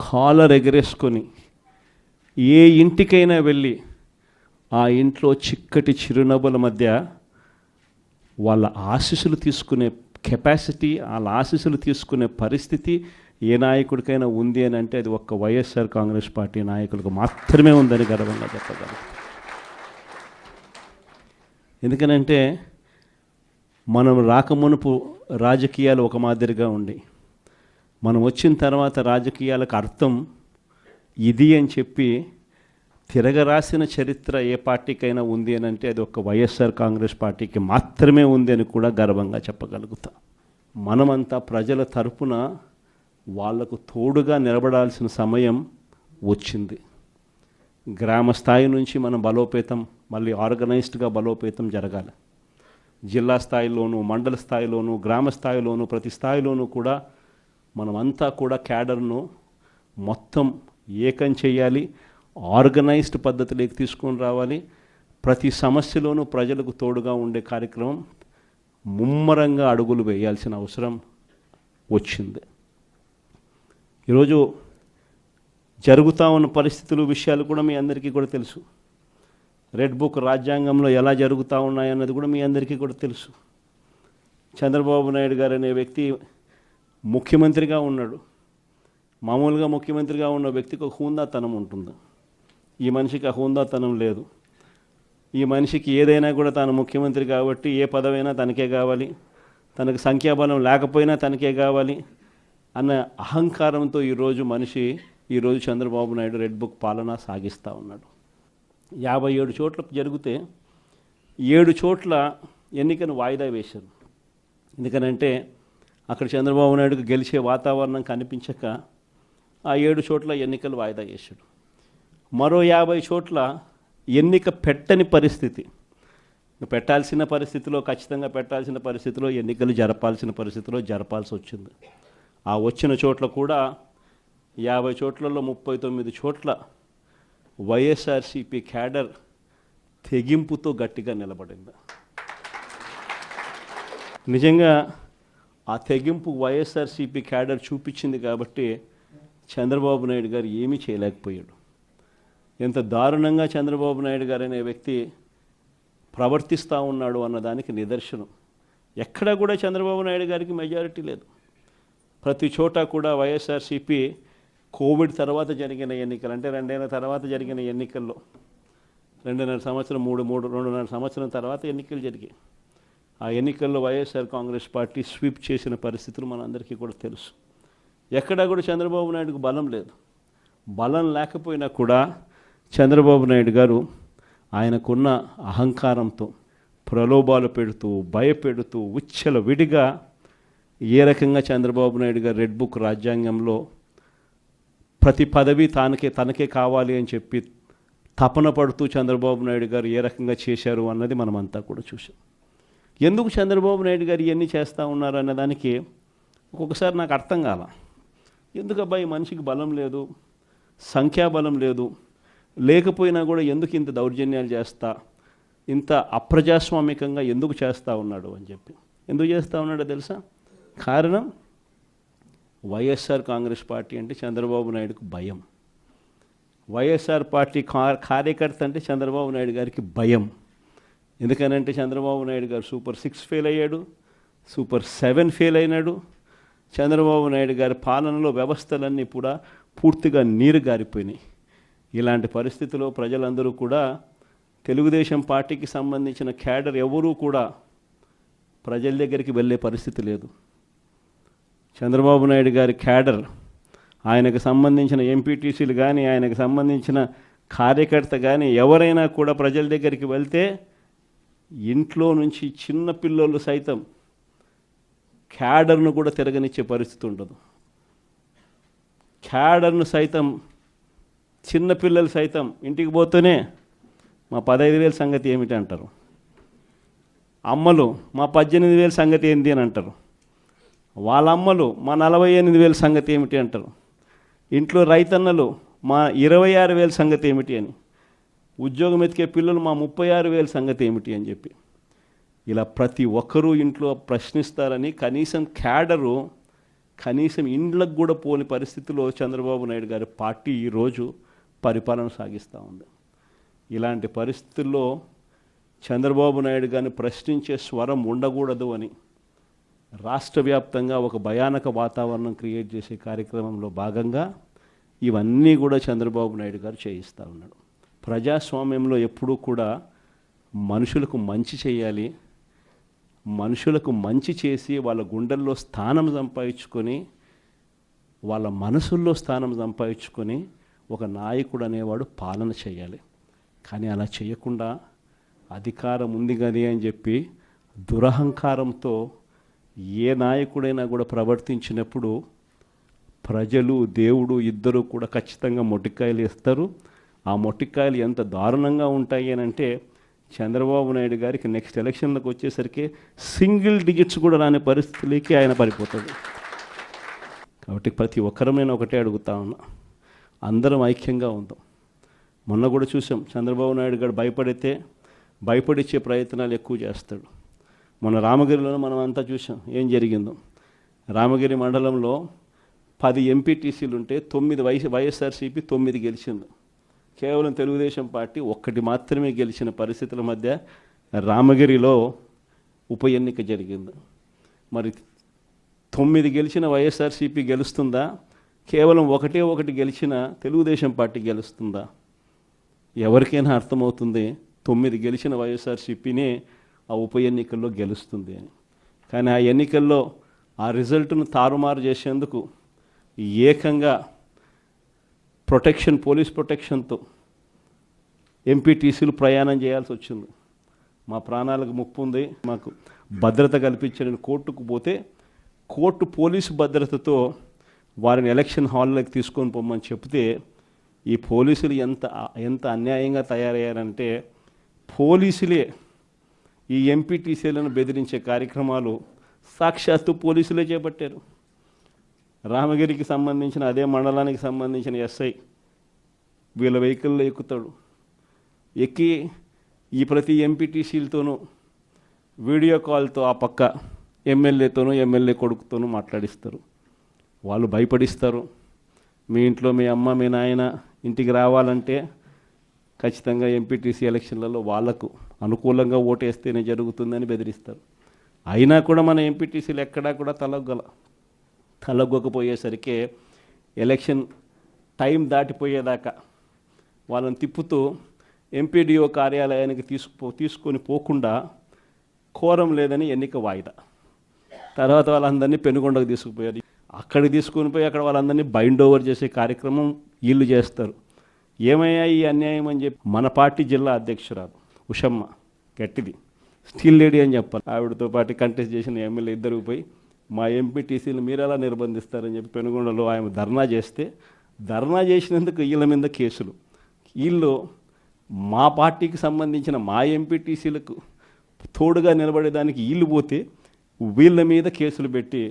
Caller ఎగరేసుకొని ఏ ఇంటికైనా వెళ్ళి ఆ ఇంట్లో చిక్కటి చిరునవ్వుల మధ్య వాళ్ళ ఆశీస్సులు తీసుకునే కెపాసిటీ, వాళ్ళ ఆశీస్సులు తీసుకునే పరిస్థితి ఏ నాయకుడికైనా ఉంది అని అంటే అది ఒక్క వైఎస్ఆర్ కాంగ్రెస్ పార్టీ నాయకులకు మాత్రమే ఉందని గర్వంగా చెప్పగలం. ఎందుకనంటే మనం రాకమునుపు రాజకీయాలు ఒక మాదిరిగా ఉండి మనం వచ్చిన తర్వాత రాజకీయాలకు అర్థం ఇది అని చెప్పి తిరగరాసిన చరిత్ర ఏ పార్టీకైనా ఉంది అని అంటే అది ఒక వైఎస్ఆర్ కాంగ్రెస్ పార్టీకి మాత్రమే ఉంది అని కూడా గర్వంగా చెప్పగలుగుతాం. మనమంతా ప్రజల తరపున వాళ్లకు తోడుగా నిలబడాల్సిన సమయం వచ్చింది. గ్రామ స్థాయి నుంచి మనం బలోపేతం, మళ్ళీ ఆర్గనైజ్డ్గా బలోపేతం జరగాలి. జిల్లా స్థాయిలోనూ, మండల స్థాయిలోనూ, గ్రామ స్థాయిలోనూ, ప్రతి స్థాయిలోనూ కూడా మనమంతా కూడా క్యాడర్ను మొత్తం ఏకం చేయాలి, ఆర్గనైజ్డ్ పద్ధతిలోకి తీసుకొని రావాలి. ప్రతి సమస్యలోనూ ప్రజలకు తోడుగా ఉండే కార్యక్రమం ముమ్మరంగా అడుగులు వేయాల్సిన అవసరం వచ్చింది. ఈరోజు జరుగుతూ ఉన్న పరిస్థితులు, విషయాలు కూడా మీ అందరికీ కూడా తెలుసు. రెడ్ బుక్ రాజ్యాంగంలో ఎలా జరుగుతూ ఉన్నాయన్నది కూడా మీ అందరికీ కూడా తెలుసు. చంద్రబాబు నాయుడు గారు అనే వ్యక్తి ముఖ్యమంత్రిగా ఉన్నాడు. మామూలుగా ముఖ్యమంత్రిగా ఉన్న వ్యక్తికి ఒక హుందాతనం ఉంటుంది. ఈ మనిషికి ఆ హుందాతనం లేదు. ఈ మనిషికి ఏదైనా కూడా తాను ముఖ్యమంత్రి కాబట్టి ఏ పదవైనా తనకే కావాలి, తనకు సంఖ్యాబలం లేకపోయినా తనకే కావాలి అన్న అహంకారంతో ఈరోజు చంద్రబాబు నాయుడు రెడ్ బుక్ పాలన సాగిస్తూ ఉన్నాడు. 57 చోట్ల జరిగితే 7 చోట్ల ఎన్నికను వాయిదా వేశారు. ఎందుకనంటే అక్కడ చంద్రబాబు నాయుడుకు గెలిచే వాతావరణం కనిపించక ఆ 7 చోట్ల ఎన్నికలు వాయిదా చేశాడు. మరో 50 చోట్ల ఎన్నిక పెట్టని పరిస్థితి, పెట్టాల్సిన పరిస్థితిలో, ఖచ్చితంగా పెట్టాల్సిన పరిస్థితిలో, ఎన్నికలు జరపాల్సిన పరిస్థితిలో జరపాల్సి వచ్చింది. ఆ వచ్చిన చోట్ల కూడా 50 చోట్లలో 39 చోట్ల వైఎస్ఆర్సీపీ క్యాడర్ తెగింపుతో గట్టిగా నిలబడింది. నిజంగా ఆ తెగింపు వైఎస్ఆర్సీపీ క్యాడర్ చూపించింది కాబట్టి చంద్రబాబు నాయుడు గారు ఏమీ చేయలేకపోయాడు. ఎంత దారుణంగా చంద్రబాబు నాయుడు గారు అనే వ్యక్తి ప్రవర్తిస్తూ ఉన్నాడు అన్నదానికి నిదర్శనం. ఎక్కడా కూడా చంద్రబాబు నాయుడు గారికి మెజారిటీ లేదు. ప్రతి చోట కూడా వైఎస్ఆర్సీపీ కోవిడ్ తర్వాత జరిగిన ఎన్నికలు, అంటే 2 ఏళ్ల తర్వాత జరిగిన ఎన్నికల్లో 2.5 సంవత్సరం 2.5 సంవత్సరం తర్వాత ఎన్నికలు జరిగాయి. ఆ ఎన్నికల్లో వైఎస్ఆర్ కాంగ్రెస్ పార్టీ స్వీప్ చేసిన పరిస్థితులు మనందరికీ కూడా తెలుసు. ఎక్కడా కూడా చంద్రబాబు నాయుడుకు బలం లేదు. బలం లేకపోయినా కూడా చంద్రబాబు నాయుడు గారు ఆయనకున్న అహంకారంతో ప్రలోభాలు పెడుతూ, భయపెడుతూ, విడిగా ఏ రకంగా చంద్రబాబు నాయుడు గారు రెడ్ బుక్ రాజ్యాంగంలో ప్రతి పదవి తనకే కావాలి అని చెప్పి తపన పడుతూ చంద్రబాబు నాయుడు గారు ఏ రకంగా చేశారు అన్నది మనమంతా కూడా చూసాం. ఎందుకు చంద్రబాబు నాయుడు గారు ఇవన్నీ చేస్తూ ఉన్నారు అన్నదానికి ఒక్కొక్కసారి నాకు అర్థం కాల. ఎందుకు అబ్బాయి మనిషికి బలం లేదు, సంఖ్యాబలం లేదు, లేకపోయినా కూడా ఎందుకు ఇంత దౌర్జన్యాలు చేస్తా, ఇంత అప్రజాస్వామికంగా ఎందుకు చేస్తూ ఉన్నాడు అని చెప్పి. ఎందుకు చేస్తూ ఉన్నాడో తెలుసా? కారణం వైఎస్ఆర్ కాంగ్రెస్ పార్టీ అంటే చంద్రబాబు నాయుడుకు భయం. వైఎస్ఆర్ పార్టీ కార్యకర్త అంటే చంద్రబాబు నాయుడు గారికి భయం. ఎందుకనంటే చంద్రబాబు నాయుడు గారు సూపర్ 6 ఫెయిల్ అయ్యాడు, సూపర్ 7 ఫెయిల్ అయినాడు. చంద్రబాబు నాయుడు గారి పాలనలో వ్యవస్థలన్నీ కూడా పూర్తిగా నీరు గారిపోయినాయి. ఇలాంటి పరిస్థితిలో ప్రజలందరూ కూడా తెలుగుదేశం పార్టీకి సంబంధించిన క్యాడర్ ఎవరూ కూడా ప్రజల దగ్గరికి వెళ్ళే పరిస్థితి లేదు. చంద్రబాబు నాయుడు గారి క్యాడర్, ఆయనకు సంబంధించిన ఎంపీటీసీలు కానీ, ఆయనకు సంబంధించిన కార్యకర్త కానీ ఎవరైనా కూడా ప్రజల దగ్గరికి వెళ్తే ఇంట్లో నుంచి చిన్న పిల్లలు సైతం క్యాడర్ను కూడా తిరగనిచ్చే పరిస్థితి ఉండదు. క్యాడర్ను సైతం, చిన్నపిల్లలు సైతం ఇంటికి పోతూనే మా 15,000 సంగతి ఏమిటి అంటారు. అమ్మలు మా 18,000 సంగతి ఏంటి అని అంటారు. వాళ్ళ అమ్మలు మా 48,000 సంగతి ఏమిటి అంటారు. ఇంట్లో రైతన్నలు మా 26,000 సంగతి ఏమిటి అని, ఉద్యోగం ఎతికే పిల్లలు మా 36,000 సంగతి ఏమిటి అని చెప్పి ఇలా ప్రతి ఒక్కరూ ఇంట్లో ప్రశ్నిస్తారని కనీసం క్యాడరు కనీసం ఇండ్లకు కూడా పోని పరిస్థితిలో చంద్రబాబు నాయుడు గారి పార్టీ ఈరోజు పరిపాలన సాగిస్తూ ఉంది. ఇలాంటి పరిస్థితుల్లో చంద్రబాబు నాయుడు గారిని ప్రశ్నించే స్వరం ఉండకూడదు అని రాష్ట్ర వ్యాప్తంగా ఒక భయానక వాతావరణం క్రియేట్ చేసే కార్యక్రమంలో భాగంగా ఇవన్నీ కూడా చంద్రబాబు నాయుడు గారు చేయిస్తూ ఉన్నాడు. ప్రజాస్వామ్యంలో ఎప్పుడూ కూడా మనుషులకు మంచి చేయాలి, మనుషులకు మంచి చేసి వాళ్ళ గుండెల్లో స్థానం సంపాదించుకొని వాళ్ళ మనసుల్లో స్థానం సంపాదించుకొని ఒక నాయకుడు అనేవాడు పాలన చేయాలి. కానీ అలా చేయకుండా అధికారం ఉంది కానీ అని చెప్పి దురహంకారంతో ఏ నాయకుడైనా కూడా ప్రవర్తించినప్పుడు ప్రజలు దేవుడు ఇద్దరు కూడా ఖచ్చితంగా మొట్టికాయలు ఇస్తారు. ఆ మొట్టికాయలు ఎంత దారుణంగా ఉంటాయి అని అంటే చంద్రబాబు నాయుడు గారికి నెక్స్ట్ ఎలక్షన్లకు వచ్చేసరికి సింగిల్ డిజిట్స్ కూడా రాని పరిస్థితులకి ఆయన పడిపోతాడు. కాబట్టి ప్రతి ఒక్కరం నేను ఒకటే అడుగుతా ఉన్నా, అందరం ఐక్యంగా ఉందాం. మొన్న కూడా చూసాం, చంద్రబాబు నాయుడు గారు భయపడిచ్చే ప్రయత్నాలు ఎక్కువ చేస్తాడు. మొన్న రామగిరిలో మనం అంతా చూసాం ఏం జరిగిందో. రామగిరి మండలంలో 10 ఎంపీటీసీలు ఉంటే 9 వైఎస్ఆర్సీపీ 9 గెలిచింది. కేవలం తెలుగుదేశం పార్టీ 1 మాత్రమే గెలిచిన పరిస్థితుల మధ్య రామగిరిలో ఉప ఎన్నిక జరిగింది. మరి 9 గెలిచిన వైఎస్ఆర్సీపీ గెలుస్తుందా? కేవలం 1 గెలిచిన తెలుగుదేశం పార్టీ గెలుస్తుందా? ఎవరికైనా అర్థమవుతుంది 9 గెలిచిన వైఎస్ఆర్సీపీనే ఆ ఉప ఎన్నికల్లో గెలుస్తుంది అని. కానీ ఆ ఎన్నికల్లో ఆ రిజల్ట్ను తారుమారు చేసేందుకు ఏకంగా పోలీస్ ప్రొటెక్షన్తో ఎంపీటీసీలు ప్రయాణం చేయాల్సి వచ్చింది. మా ప్రాణాలకు ముప్పు ఉంది, మాకు భద్రత కల్పించని కోర్టుకు పోతే కోర్టు పోలీసు భద్రతతో వారిని ఎలక్షన్ హాల్లోకి తీసుకొని పోమని చెప్తే ఈ పోలీసులు ఎంత అన్యాయంగా తయారయ్యారంటే పోలీసులే ఈ ఎంపీటీసీలను బెదిరించే కార్యక్రమాలు సాక్షాత్తు పోలీసులే చేపట్టారు. రామగిరికి సంబంధించిన అదే మండలానికి సంబంధించిన ఎస్ఐ వీళ్ళ వెహికల్లో ఎక్కుతాడు. ఎక్కి ఈ ప్రతి ఎంపీటీసీలతోనూ వీడియో కాల్తో ఆ పక్క ఎమ్మెల్యేతోనూ ఎమ్మెల్యే కొడుకుతోనూ మాట్లాడిస్తారు. వాళ్ళు భయపడిస్తారు. మీ ఇంట్లో మీ అమ్మ మీ నాయన ఇంటికి రావాలంటే ఖచ్చితంగా ఎంపీటీసీ ఎలక్షన్లలో వాళ్లకు అనుకూలంగా ఓటేస్తేనే జరుగుతుందని బెదిరిస్తారు. అయినా కూడా మన ఎంపీటీసీలు ఎక్కడా కూడా తలగ్గకపోయేసరికి ఎలక్షన్ టైం దాటిపోయేదాకా వాళ్ళని తిప్పుతూ ఎంపీడీఓ కార్యాలయానికి తీసుకొని పోకుండా కోరం లేదని ఎన్నిక వాయిదా. తర్వాత వాళ్ళందరినీ పెనుగొండకు తీసుకుపోయారు. అక్కడికి తీసుకొని పోయి అక్కడ వాళ్ళందరినీ బైండ్ ఓవర్ చేసే కార్యక్రమం వీళ్ళు చేస్తారు. ఏమయ్యా ఈ అన్యాయం అని చెప్పి మన పార్టీ జిల్లా అధ్యక్షురాలు ఉషమ్మ గట్టిది స్టీల్ లేడీ అని చెప్పాలి, ఆవిడతో పాటు కంటెస్ట్ చేసిన ఎమ్మెల్యే ఇద్దరు పోయి మా ఎంపీటీసీలు మీరు ఎలా నిర్బంధిస్తారని చెప్పి పెనుగొండలో ఆమె ధర్నా చేస్తే ధర్నా చేసినందుకు వీళ్ళ మీద కేసులు. వీళ్ళు మా పార్టీకి సంబంధించిన మా ఎంపీటీసీలకు తోడుగా నిలబడేదానికి వీళ్ళు పోతే వీళ్ళ మీద కేసులు పెట్టి